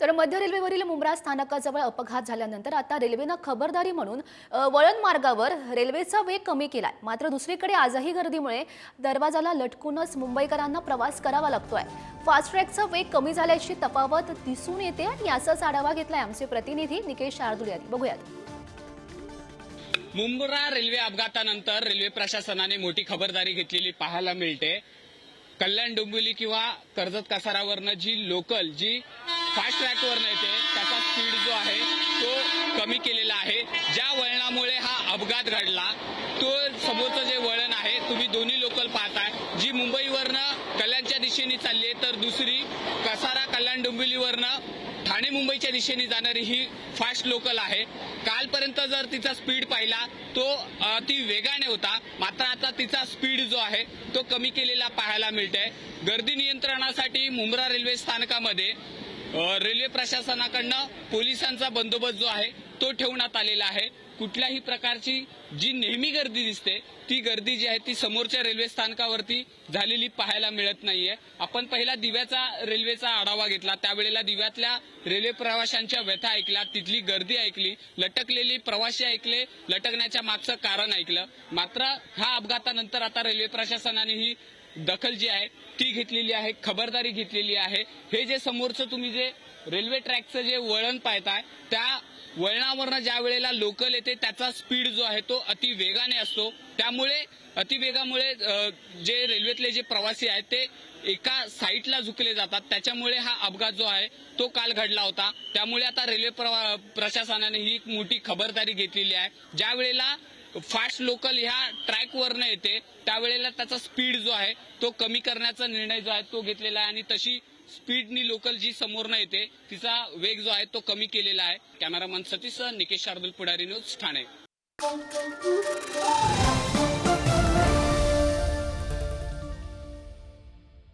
तर मध्य रेल्वेवरील मुंब्रा स्थानकाजवळ अपघात झाल्यानंतर आता रेल्वेनं खबरदारी म्हणून वळण मार्गावर रेल्वेचा वेग कमी केलाय। मात्र दुसरीकडे आजही गर्दीमुळे दरवाजाला लटकूनच मुंबईकरांना प्रवास करावा लागतोय। फास्ट ट्रॅकचा वेग कमी झाल्याची तफावत दिसून येते आणि याचाच आढावा घेतलाय आमचे प्रतिनिधी निकेश शार्दूल यांनी। बघूयात। मुंब्रा रेल्वे अपघातानंतर रेल्वे प्रशासनाने मोठी खबरदारी घेतलेली पाहायला मिळते। कल्याण डोंबिवली किंवा कर्जत कसारावरनं जी फास्ट ट्रॅकवरनं येते त्याचा स्पीड जो आहे तो कमी केलेला आहे। ज्या वळणामुळे हा अपघात घडला तो समोरचं जे वळण आहे तुम्ही दोन्ही लोकल पाहताय, जी मुंबईवरनं कल्याणच्या दिशेने चालली आहे, तर दुसरी कसारा कल्याण डोंबिवलीवरनं ठाणे मुंबईच्या दिशेने जाणारी ही फास्ट लोकल आहे। कालपर्यंत जर तिचा स्पीड पाहिला तो अति वेगाने होता, मात्र आता तिचा स्पीड जो आहे तो कमी केलेला पाहायला मिळतोय। गर्दी नियंत्रणासाठी मुंब्रा रेल्वे स्थानकामध्ये रेल्वे प्रशासनाकडनं पोलिसांचा बंदोबस्त जो आहे तो ठेवण्यात आलेला आहे। कुठल्याही प्रकारची जी नेहमी गर्दी दिसते ती गर्दी जी आहे ती समोरच्या रेल्वे स्थानकावरती झालेली पाहायला मिळत नाहीये। आपण पहिला दिव्याचा रेल्वेचा आढावा घेतला, त्यावेळेला दिव्यातल्या रेल्वे प्रवाशांच्या व्यथा ऐकल्या, तिथली गर्दी ऐकली, लटकलेली प्रवासी ऐकले, लटकण्याच्या मागचं कारण ऐकलं। मात्र ह्या अपघातानंतर आता रेल्वे प्रशासनाने ही दखल जी आहे ती घेतलेली आहे, खबरदारी घेतलेली आहे। हे जे समोरचं तुम्ही जे रेल्वे ट्रॅकचं जे वळण पाहताय त्या वळणावरनं ज्या वेळेला लोकल येते त्याचा स्पीड जो आहे तो अति वेगाने असतो, त्यामुळे अतिवेगामुळे जे रेल्वेतले जे प्रवासी आहेत ते एका साईडला झुकले जातात, त्याच्यामुळे हा अपघात जो आहे तो काल घडला होता। त्यामुळे आता रेल्वे प्रशासनाने ही मोठी खबरदारी घेतलेली आहे। ज्या वेळेला फास्ट लोकल ह्या ट्रॅकवरनं येते त्यावेळेला त्याचा स्पीड जो आहे तो कमी करण्याचा निर्णय जो आहे तो घेतलेला आहे आणि तशी स्पीडनी लोकल जी समोरनं येते तिचा वेग जो आहे तो कमी केलेला आहे। कॅमेरामन सतीश निकेश शार्दूल, पुढारी न्यूज, ठाणे।